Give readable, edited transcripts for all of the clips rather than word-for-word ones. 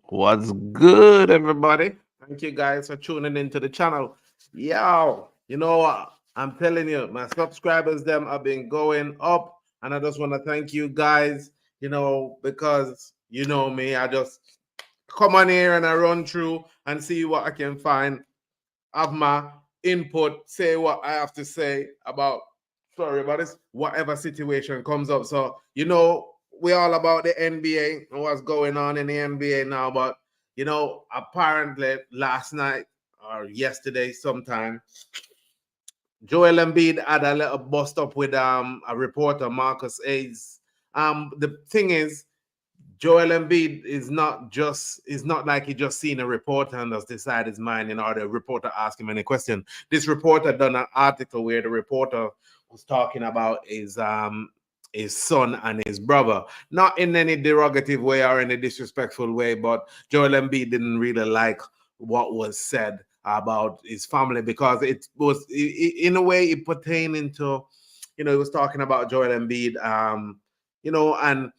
What's good, everybody? Thank you guys for tuning into the channel. Yo, I'm telling you, my subscribers them have been going up, and I just want to thank you guys. Because you know me, I just come on here and I run through and see what I can find, have my input, say what I have to say about sorry about this, whatever situation comes up. So, we're all about the NBA and what's going on in the NBA now. But apparently last night or yesterday sometime, Joel Embiid had a little bust up with a reporter, Marcus Hayes. The thing is, Joel Embiid is not like he just seen a reporter and just decide his mind, or the reporter ask him any question. This reporter done an article where the reporter was talking about his son and his brother, not in any derogative way or any disrespectful way, but Joel Embiid didn't really like what was said about his family because it was in a way it pertaining to, he was talking about Joel Embiid, and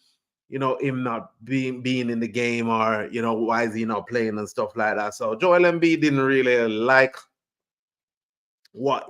him not being in the game, or why is he not playing and stuff like that. So Joel Embiid didn't really like what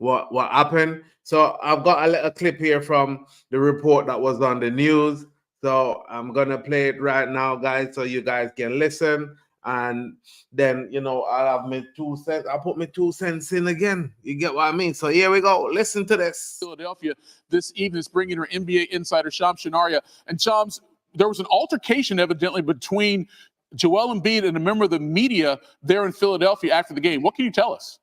happened. So I've got a little clip here from the report that was on the news. So I'm gonna play it right now, guys, so you guys can listen. And then I'll have my 2 cents. I'll put my 2 cents in again. You get what I mean? So here we go. Listen to this. Philadelphia this evening is bringing her NBA insider Shams Shanaria. And Shams, there was an altercation evidently between Joel Embiid and a member of the media there in Philadelphia after the game. What can you tell us?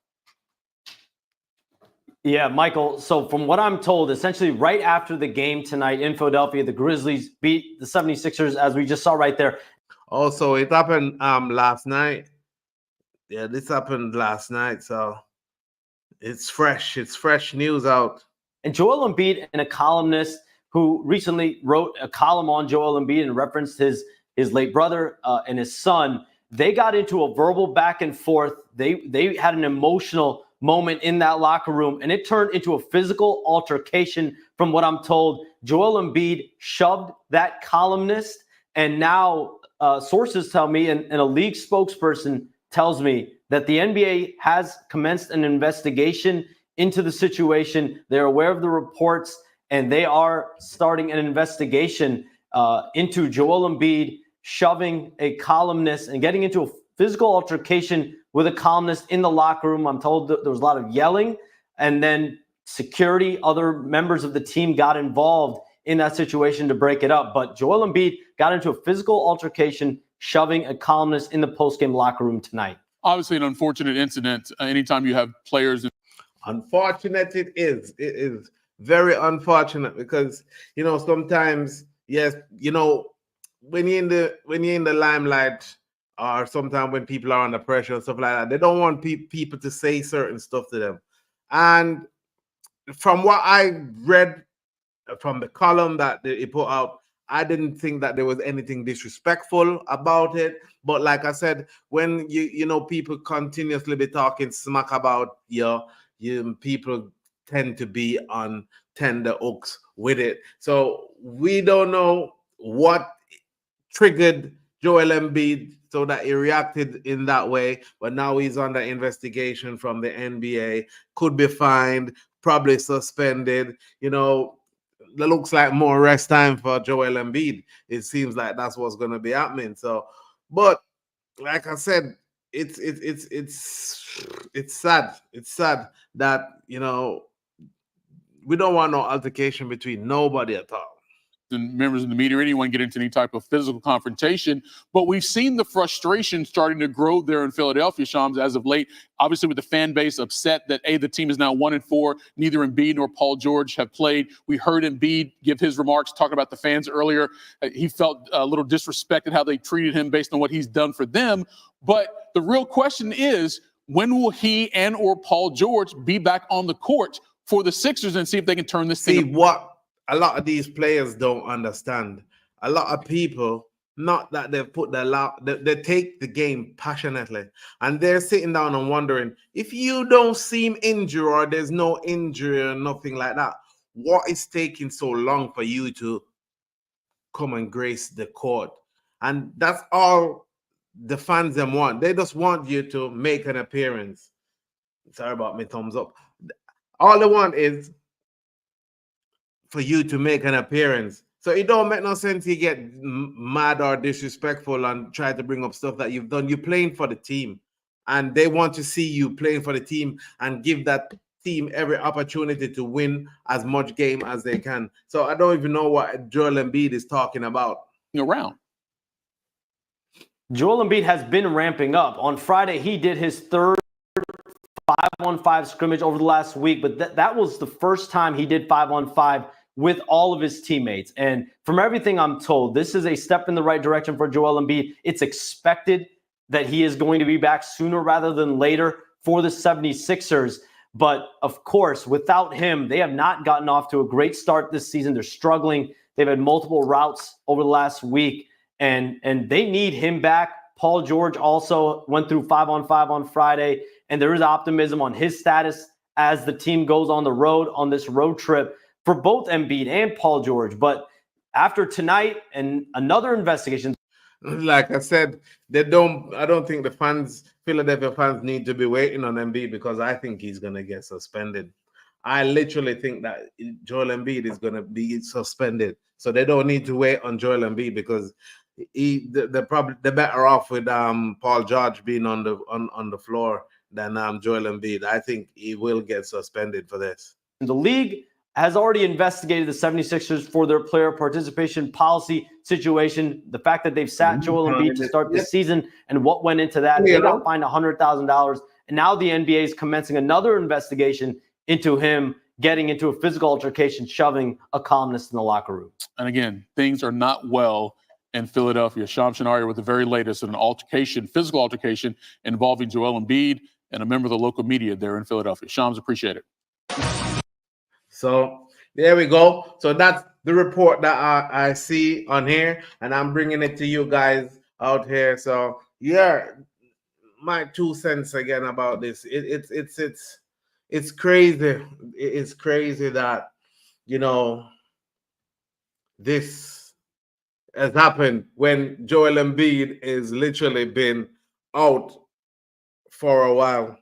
Yeah, Michael. So from what I'm told, essentially right after the game tonight in Philadelphia, the Grizzlies beat the 76ers, as we just saw right there. Also, it happened last night. Yeah, this happened last night. So it's fresh. It's fresh news out. And Joel Embiid, and a columnist who recently wrote a column on Joel Embiid and referenced his late brother and his son, they got into a verbal back and forth. They had an emotional moment in that locker room, and it turned into a physical altercation. From what I'm told, Joel Embiid shoved that columnist, and now sources tell me, and a league spokesperson tells me, that the NBA has commenced an investigation into the situation. They're aware of the reports, and they are starting an investigation into Joel Embiid shoving a columnist and getting into a physical altercation with a columnist in the locker room. I'm told that there was a lot of yelling, and then security, other members of the team got involved in that situation to break it up. But Joel Embiid got into a physical altercation, shoving a columnist in the postgame locker room tonight. Obviously an unfortunate incident anytime you have players. Unfortunate it is. It is very unfortunate because, sometimes, yes, when you're in the limelight, or sometimes when people are under pressure and stuff like that, they don't want people to say certain stuff to them. And from what I read from the column that he put out, I didn't think that there was anything disrespectful about it. But like I said, when people continuously be talking smack about you, people tend to be on tender hooks with it. So we don't know what triggered Joel Embiid so that he reacted in that way. But now he's under investigation from the NBA, could be fined, probably suspended. It looks like more rest time for Joel Embiid. It seems like that's what's going to be happening. So, but like I said, it's sad. It's sad that we don't want no altercation between nobody at all. And members of the media or anyone get into any type of physical confrontation. But we've seen the frustration starting to grow there in Philadelphia, Shams, as of late. Obviously, with the fan base upset that the team is now 1-4. Neither Embiid nor Paul George have played. We heard Embiid give his remarks talking about the fans earlier. He felt a little disrespected how they treated him based on what he's done for them. But the real question is, when will he and or Paul George be back on the court for the Sixers and see if they can turn this thing? What a lot of these players don't understand. A lot of people, not that they've put they take the game passionately, and they're sitting down and wondering, if you don't seem injured or there's no injury or nothing like that, what is taking so long for you to come and grace the court? And that's all the fans them want. They just want you to make an appearance. Sorry about me, thumbs up. All they want is for you to make an appearance. So it don't make no sense you get mad or disrespectful and try to bring up stuff that you've done. You're playing for the team, and they want to see you playing for the team and give that team every opportunity to win as much game as they can. So I don't even know what Joel Embiid is talking about. Around. Joel Embiid has been ramping up. On Friday, he did his third 5-on-5 scrimmage over the last week, but that was the first time he did 5-on-5 with all of his teammates. And from everything I'm told, this is a step in the right direction for Joel Embiid. It's expected that he is going to be back sooner rather than later for the 76ers. But of course, without him, they have not gotten off to a great start this season. They're struggling. They've had multiple routes over the last week, and they need him back. Paul George also went through 5-on-5 on Friday, and there is optimism on his status as the team goes on the road on this road trip for both Embiid and Paul George. But after tonight and another investigation, like I said, I don't think the Philadelphia fans need to be waiting on Embiid, because I think he's going to get suspended. I literally think that Joel Embiid is going to be suspended. So they don't need to wait on Joel Embiid, because they're better off with Paul George being on the floor than Joel Embiid. I think he will get suspended for this. the league has already investigated the 76ers for their player participation policy situation. The fact that they've sat Joel Embiid to start the season and what went into that. They got fined $100,000. And now the NBA is commencing another investigation into him getting into a physical altercation, shoving a columnist in the locker room. And again, things are not well in Philadelphia. Sham Shanaria with the very latest in an physical altercation involving Joel Embiid and a member of the local media there in Philadelphia. Shams, appreciate it. So there we go. So that's the report that I see on here, and I'm bringing it to you guys out here. So yeah, my 2 cents again about this. It's crazy. It's crazy that, you know, this has happened when Joel Embiid is literally been out for a while.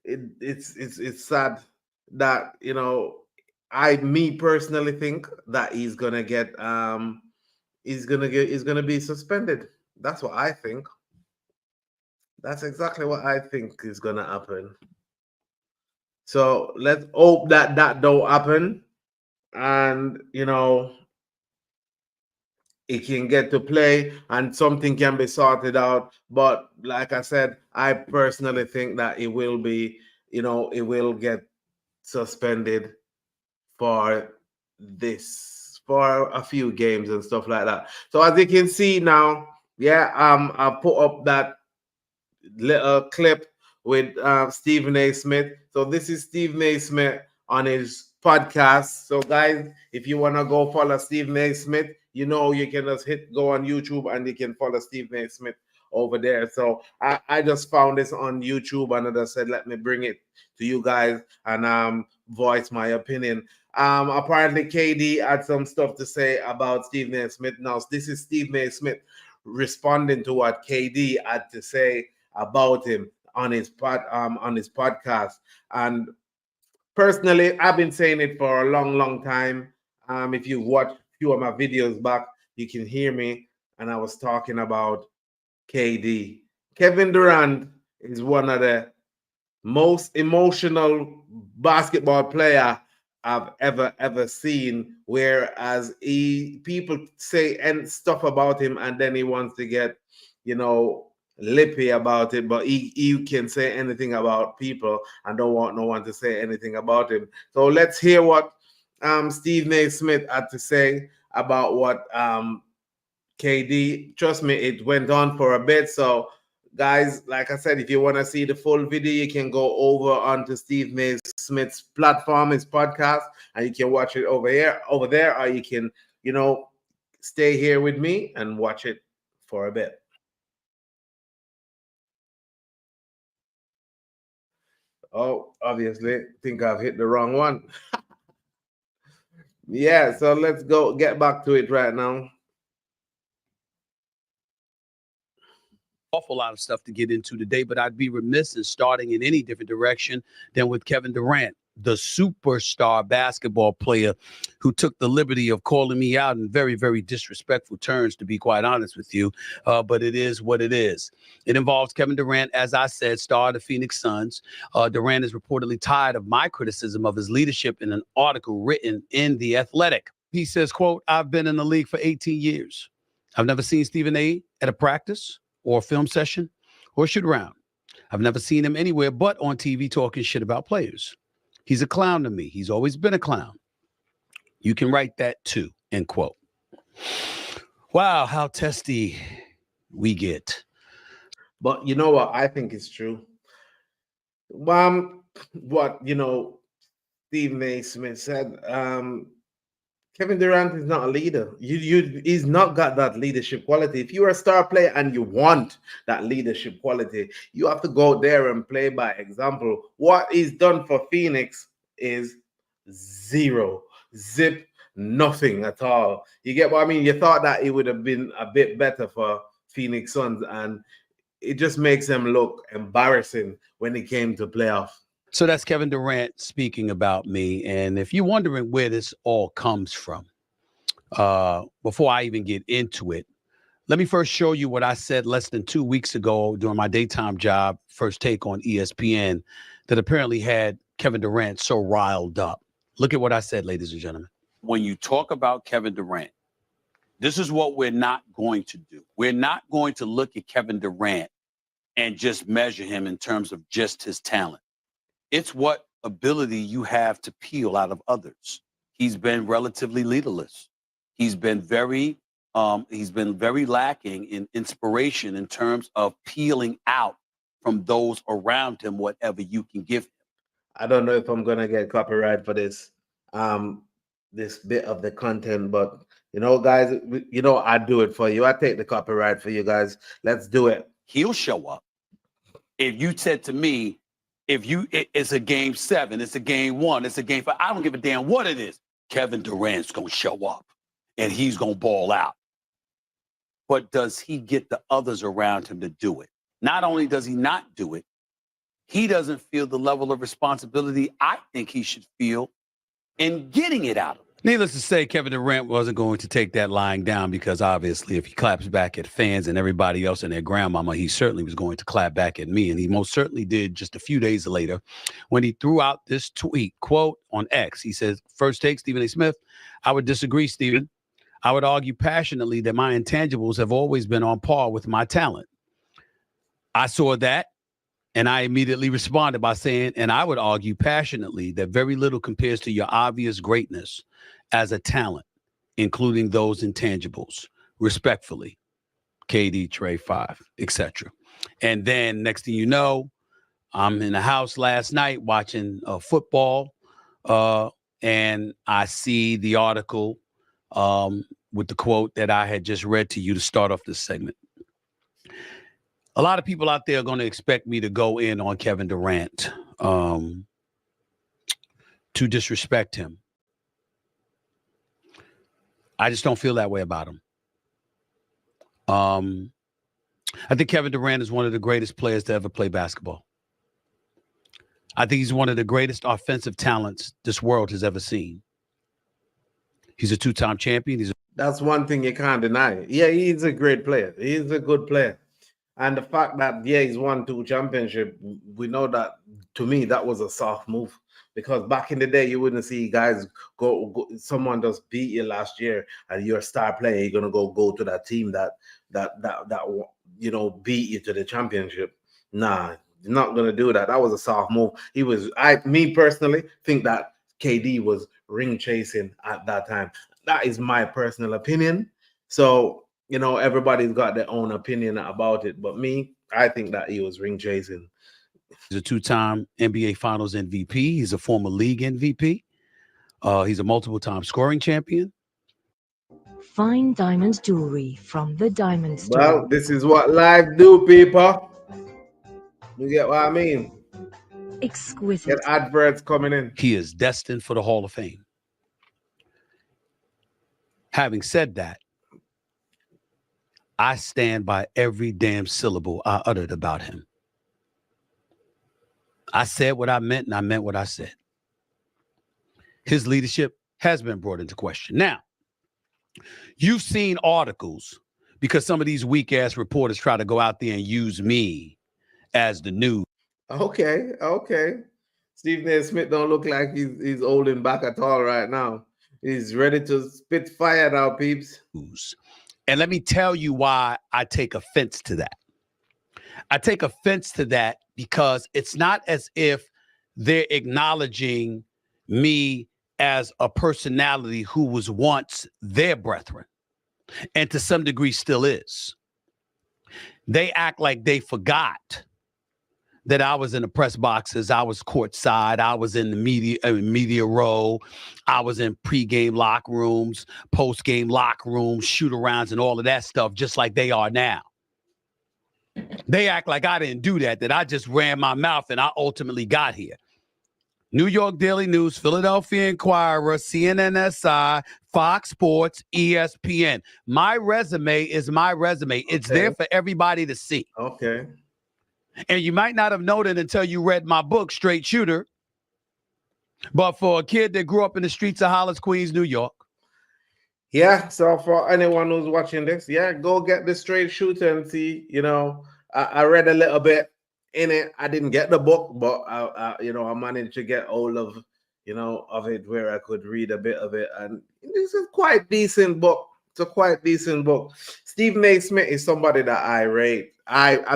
It's sad that, you know, me personally think that he's gonna be suspended. That's what I think. That's exactly what I think is gonna happen. So let's hope that don't happen, and you know, he can get to play and something can be sorted out. But like I said, I personally think that it will be, you know, it will get suspended for a few games and stuff like that. So as you can see now, yeah, I put up that little clip with Stephen A. Smith. So this is Stephen A. Smith on his podcast. So guys, if you want to go follow Stephen A. Smith, you know, you can just go on YouTube and you can follow Stephen A. Smith over there. So I just found this on YouTube, and I just said, let me bring it to you guys and voice my opinion. Apparently KD had some stuff to say about Stephen A. Smith. Now this is Stephen A. Smith responding to what KD had to say about him on his podcast. And personally, I've been saying it for a long time. If you watch a few of my videos back, you can hear me, and I was talking about KD. Kevin Durant is one of the most emotional basketball player I've ever seen. Whereas people say and stuff about him, and then he wants to get, you know, lippy about it, but he can say anything about people and don't want no one to say anything about him. So let's hear what Stephen A. Smith had to say about what KD. Trust me, it went on for a bit. So guys, like I said, if you want to see the full video, you can go over onto Stephen A. Smith's platform, his podcast, and you can watch it over there, or you can, you know, stay here with me and watch it for a bit. Oh, obviously, think I've hit the wrong one. Yeah, so let's get back to it right now. awful lot of stuff to get into today, but I'd be remiss in starting in any different direction than with Kevin Durant, the superstar basketball player who took the liberty of calling me out in very, very disrespectful terms, to be quite honest with you. But it is what it is. It involves Kevin Durant, as I said, star of the Phoenix Suns. Durant is reportedly tired of my criticism of his leadership in an article written in The Athletic. He says, quote, "I've been in the league for 18 years. I've never seen Stephen A. at a practice or a film session or a shoot around. I've never seen him anywhere but on TV talking shit about players. He's a clown to me. He's always been a clown. You can write that too," end quote. Wow, how testy we get. But you know what? I think it's true. What Stephen A. Smith said. Kevin Durant is not a leader. He's not got that leadership quality. If you're a star player and you want that leadership quality, you have to go there and play by example. What he's done for Phoenix is zero, zip, nothing at all. You get what I mean? You thought that it would have been a bit better for Phoenix Suns, and it just makes them look embarrassing when it came to playoff. So that's Kevin Durant speaking about me. And if you're wondering where this all comes from, before I even get into it, let me first show you what I said less than 2 weeks ago during my daytime job, First Take on ESPN, that apparently had Kevin Durant so riled up. Look at what I said, ladies and gentlemen. When you talk about Kevin Durant, this is what we're not going to do. We're not going to look at Kevin Durant and just measure him in terms of just his talent. It's what ability you have to peel out of others. He's been relatively leaderless. He's been very lacking in inspiration in terms of peeling out from those around him whatever you can give him. I don't know if I'm gonna get copyright for this this bit of the content, but guys, I do it for you. I take the copyright for you guys. Let's do it. He'll show up. If you said to me, it's a game 7, it's a game 1, it's a game 5, I don't give a damn what it is. Kevin Durant's going to show up and he's going to ball out. But does he get the others around him to do it? Not only does he not do it, he doesn't feel the level of responsibility I think he should feel in getting it out of him. Needless to say, Kevin Durant wasn't going to take that lying down, because obviously if he claps back at fans and everybody else and their grandmama, he certainly was going to clap back at me. And he most certainly did just a few days later when he threw out this tweet, quote, on X. He says, "First Take, Stephen A. Smith. I would disagree, Stephen. I would argue passionately that my intangibles have always been on par with my talent. I saw that, and I immediately responded by saying, and I would argue passionately that very little compares to your obvious greatness as a talent, including those intangibles. Respectfully, KD, Trey 5, etc." And then next thing you know, I'm in the house last night watching football, and I see the article with the quote that I had just read to you to start off this segment. A lot of people out there are going to expect me to go in on Kevin Durant, to disrespect him. I just don't feel that way about him. I think Kevin Durant is one of the greatest players to ever play basketball. I think he's one of the greatest offensive talents this world has ever seen. He's a 2-time champion. That's one thing you can't deny. Yeah, he's a great player. He's a good player. And the fact that, he's won 2 championships, we know that, to me, that was a soft move. Because back in the day, you wouldn't see guys go someone just beat you last year and you're a star player, you're going to go to that team that beat you to the championship. Nah, you're not going to do that. That was a soft move. Me personally think that KD was ring chasing at that time. That is my personal opinion. So, everybody's got their own opinion about it. But I think that he was ring chasing. He's a 2-time NBA Finals MVP. He's a former league MVP. He's a multiple-time scoring champion. Fine diamond jewelry from the Diamond Store. Well, this is what life do, people. You get what I mean? Exquisite. Get adverts coming in. He is destined for the Hall of Fame. Having said that, I stand by every damn syllable I uttered about him. I said what I meant, and I meant what I said. His leadership has been brought into question. Now, you've seen articles because some of these weak-ass reporters try to go out there and use me as the news. Okay. Stephen A. Smith don't look like he's holding back at all right now. He's ready to spit fire now, peeps. And let me tell you why I take offense to that. I take offense to that because it's not as if they're acknowledging me as a personality who was once their brethren, and to some degree still is. They act like they forgot that I was in the press boxes, I was courtside, I was in the media row, I was in pregame locker rooms, postgame locker rooms, shoot-arounds, and all of that stuff, just like they are now. They act like I didn't do that I just ran my mouth and I ultimately got here. New York Daily News, Philadelphia Inquirer, CNNSI, Fox Sports, ESPN. My resume is my resume. It's there for everybody to see. Okay. And you might not have known it until you read my book, Straight Shooter. But for a kid that grew up in the streets of Hollis, Queens, New York. Yeah, so for anyone who's watching this, go get the Straight Shooter and see, I read a little bit in it. I didn't get the book, but I managed to get all of it where I could read a bit of it. And this is quite decent book. It's a quite decent book. Stephen A. Smith is somebody that I rate.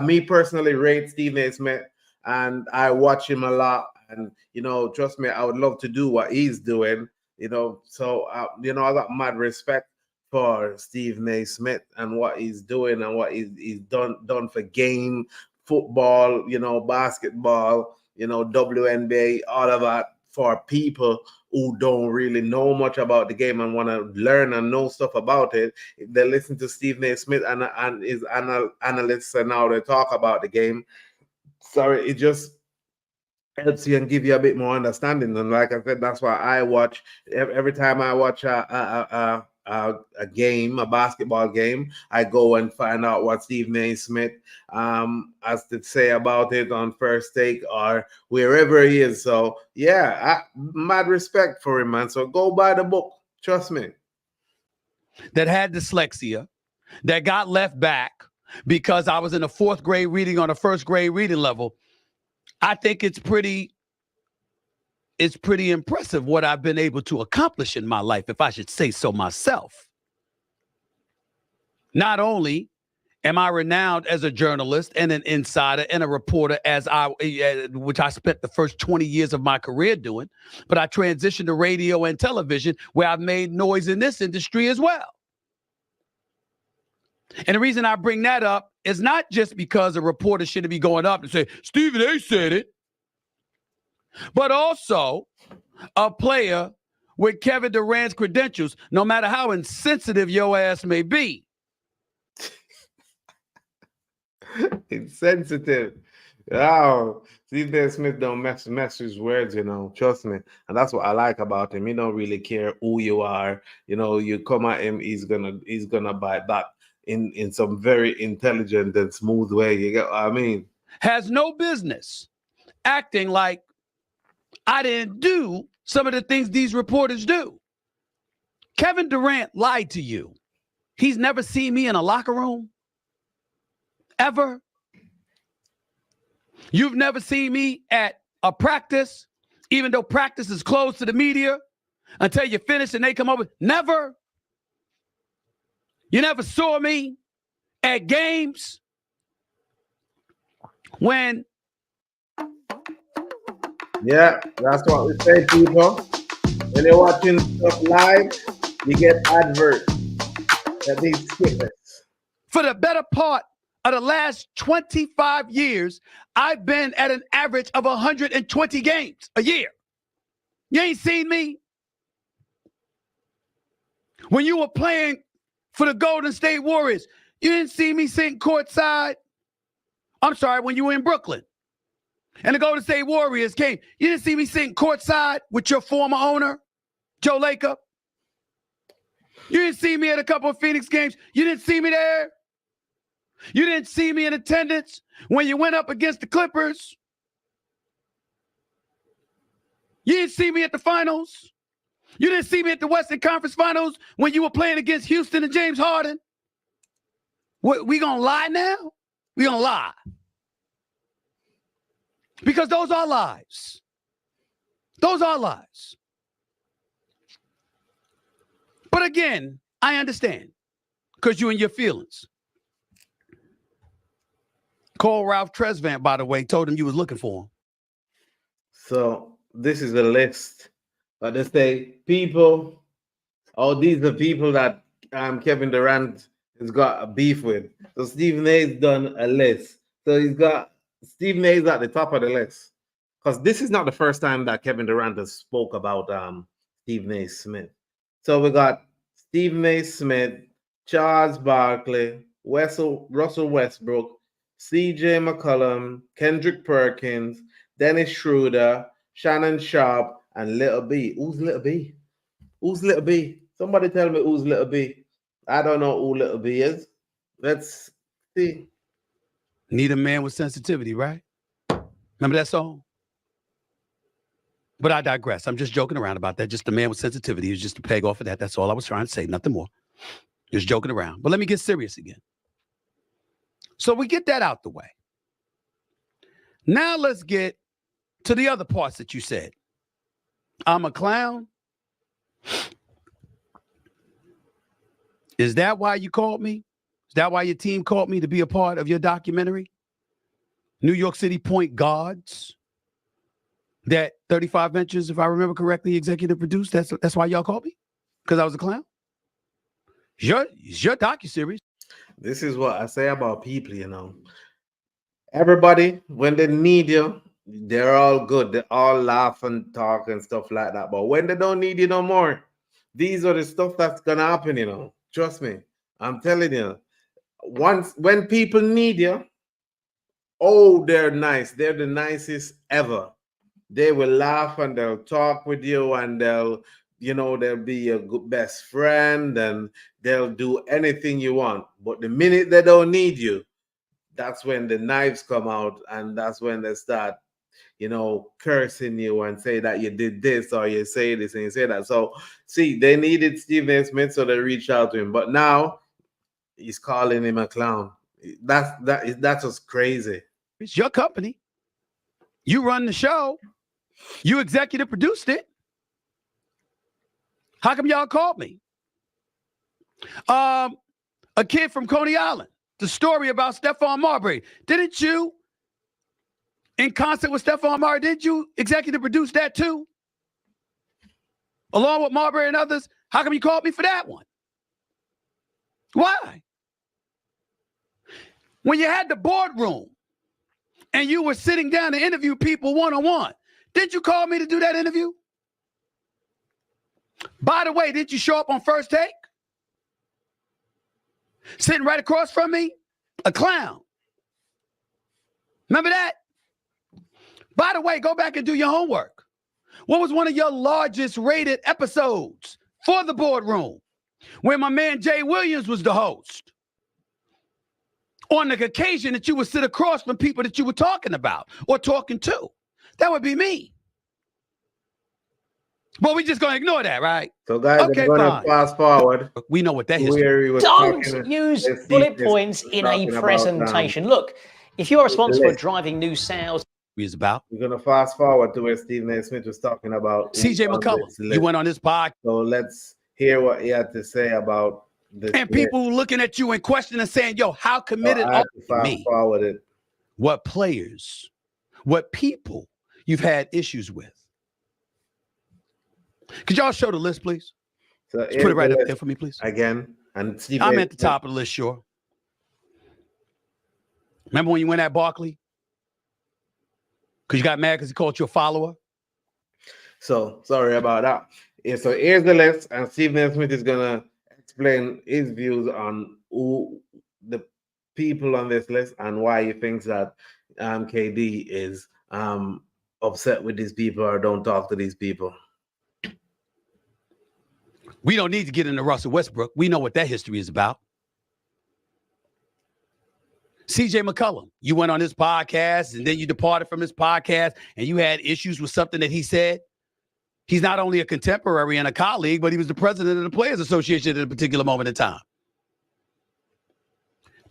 Me personally rate Stephen A. Smith, and I watch him a lot. And, trust me, I would love to do what he's doing, So, I got mad respect for Stephen A. Smith and what he's doing and what he's done for game, football, basketball, WNBA, all of that for people who don't really know much about the game and want to learn and know stuff about it. If they listen to Stephen A. Smith and his analysts and how they talk about the game, it just helps you and give you a bit more understanding. And like I said, that's why I watch every time I watch a game, a basketball game, I go and find out what Stephen A. Smith has to say about it on First Take or wherever he is. So mad respect for him, man. So go buy the book. Trust me. That had dyslexia, that got left back because I was in the fourth grade reading on a first grade reading level. I think it's pretty impressive what I've been able to accomplish in my life, if I should say so myself. Not only am I renowned as a journalist and an insider and a reporter, which I spent the first 20 years of my career doing, but I transitioned to radio and television where I've made noise in this industry as well. And the reason I bring that up is not just because a reporter shouldn't be going up and say, Stephen A. said it, but also a player with Kevin Durant's credentials, no matter how insensitive your ass may be. Insensitive. Oh, Stephen A. Smith don't mess his words, trust me. And that's what I like about him. He don't really care who you are. You come at him, he's gonna bite back in some very intelligent and smooth way. You get what I mean? Has no business acting like I didn't do some of the things these reporters do. Kevin Durant lied to you. He's never seen me in a locker room. Ever. You've never seen me at a practice, even though practice is closed to the media, until you finish and they come over. Never. You never saw me at games when. Yeah, that's what we say, people. When you're watching stuff live, you get adverts. That means skippers. For the better part of the last 25 years, I've been at an average of 120 games a year. You ain't seen me? When you were playing for the Golden State Warriors, you didn't see me sitting courtside. I'm sorry, when you were in Brooklyn and the Golden State Warriors came, you didn't see me sitting courtside with your former owner, Joe Lacob. You didn't see me at a couple of Phoenix games. You didn't see me there. You didn't see me in attendance when you went up against the Clippers. You didn't see me at the finals. You didn't see me at the Western Conference Finals when you were playing against Houston and James Harden. We gonna lie now? We gonna lie. Because those are lies. Those are lies. But again, I understand. Because you and your feelings. Call Ralph Tresvant, by the way, told him you was looking for him. So this is a list. But they say people, these are people that Kevin Durant has got a beef with. So Stephen A's done a list. So he's got Stephen A's at the top of the list. Because this is not the first time that Kevin Durant has spoke about Stephen A. Smith. So we got Stephen A. Smith, Charles Barkley, Russell Westbrook, C.J. McCollum, Kendrick Perkins, Dennis Schroeder, Shannon Sharp, and Little B. Who's Little B? Who's Little B? Somebody tell me who's Little B. I don't know who Little B is. Let's see. Need a man with sensitivity, right? Remember that song? But I digress. I'm just joking around about that. Just a man with sensitivity is just a peg off of that. That's all I was trying to say. Nothing more. Just joking around. But let me get serious again. So we get that out the way. Now let's get to the other parts that you said. I'm a clown. Is that why you called me? Is that why your team called me to be a part of your documentary? New York City Point Guards. That 35 Ventures, if I remember correctly, executive produced. That's why y'all called me? Because I was a clown? It's your docuseries. This is what I say about people, you know. Everybody, when they need you, they're all good. They all laugh and talk and stuff like that. But when they don't need you no more, these are the stuff that's gonna happen, you know. Trust me. I'm telling you. When people need you, they're nice. They're the nicest ever. They will laugh and they'll talk with you and they'll be your good best friend and they'll do anything you want. But the minute they don't need you, that's when the knives come out and that's when they start, cursing you and say that you did this or you say this and you say that. So, see, they needed Stephen A. Smith, so they reached out to him. But now he's calling him a clown. That's just crazy. It's your company. You run the show. You executive produced it. How come y'all called me? A kid from Coney Island. The story about Stephon Marbury. Didn't you, in concert with Stephon Marbury, did you executive produce that too? Along with Marbury and others? How come you called me for that one? Why? When you had the boardroom and you were sitting down to interview people one-on-one, did you call me to do that interview? By the way, did you show up on First Take? Sitting right across from me? A clown. Remember that? By the way, go back and do your homework. What was one of your largest rated episodes for the boardroom? Where my man Jay Williams was the host. On the occasion that you would sit across from people that you were talking about or talking to. That would be me. But we're just going to ignore that, right? So, guys, okay, I'm going to fast forward. We know what that is. Don't use bullet points in a presentation. Look, if you're responsible for driving new sales, is about. We're going to fast forward to where Stephen A. Smith was talking about C.J. McCollum. You went on this podcast. So let's hear what he had to say about this. And people looking at you and questioning and saying, yo, how committed are me? What players, what people you've had issues with? Could y'all show the list, please? So put it right up there for me, please. Again. And I'm at the top of the list, sure. Remember when you went at Barkley? Because you got mad because he called you a follower? So, sorry about that. Yeah, so here's the list, and Stephen A. Smith is going to explain his views on who the people on this list and why he thinks that KD is upset with these people or don't talk to these people. We don't need to get into Russell Westbrook. We know what that history is about. CJ McCollum, you went on his podcast and then you departed from his podcast and you had issues with something that he said. He's not only a contemporary and a colleague, but he was the president of the Players Association at a particular moment in time.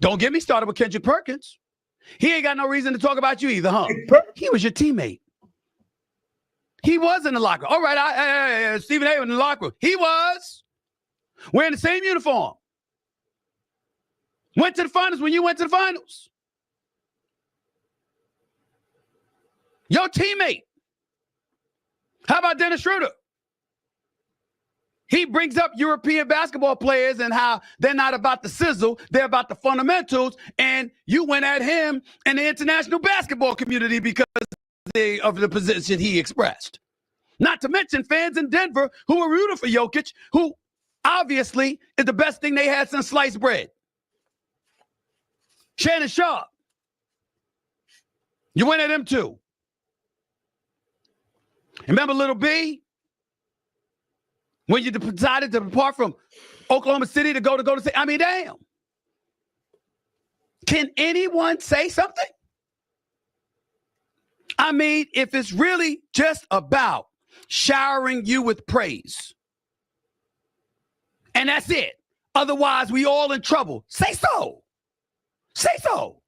Don't get me started with Kendrick Perkins. He ain't got no reason to talk about you either, huh? He was your teammate. He was in the locker room. All right, Stephen A was in the locker room. He was wearing the same uniform. Went to the finals when you went to the finals. Your teammate. How about Dennis Schroeder? He brings up European basketball players and how they're not about the sizzle, they're about the fundamentals, and you went at him in the international basketball community because of the position he expressed. Not to mention fans in Denver who were rooting for Jokic, who obviously is the best thing they had since sliced bread. Shannon Sharp. You went at him too. Remember Little B? When you decided to depart from Oklahoma City to go to Golden State? I mean, damn. Can anyone say something? I mean, if it's really just about showering you with praise, and that's it. Otherwise, we all in trouble. Say so. Say so.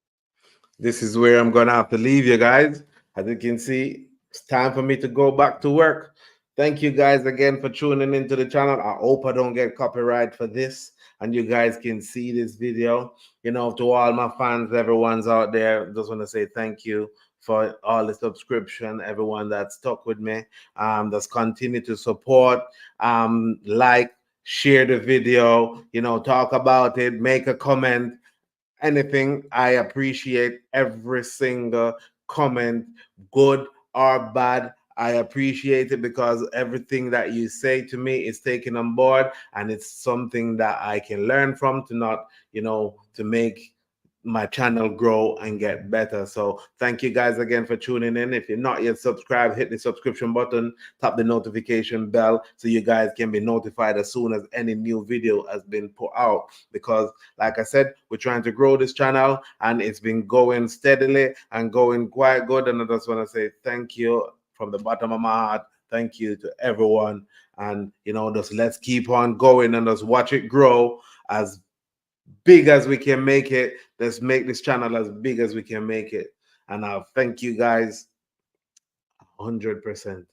This is where I'm gonna have to leave you guys. As you can see, it's time for me to go back to work. Thank you guys again for tuning into the channel. I hope I don't get copyright for this and you guys can see this video. You know, to all my fans, everyone's out there, just want to say thank you for all the subscription, everyone that's stuck with me, that's continued to support, like, share the video, you know, talk about it, make a comment, anything. I appreciate every single comment, good or bad. I appreciate it because everything that you say to me is taken on board and it's something that I can learn from to not, you know, to make my channel grow and get better. So thank you guys again for tuning in. If you're not yet subscribed, hit the subscription button, tap the notification bell so you guys can be notified as soon as any new video has been put out, because like I said, we're trying to grow this channel and it's been going steadily and going quite good. And I just want to say thank you from the bottom of my heart. Thank you to everyone. And, you know, just let's keep on going and just watch it grow as big as we can make it. Let's make this channel as big as we can make it. And I'll thank you guys 100%.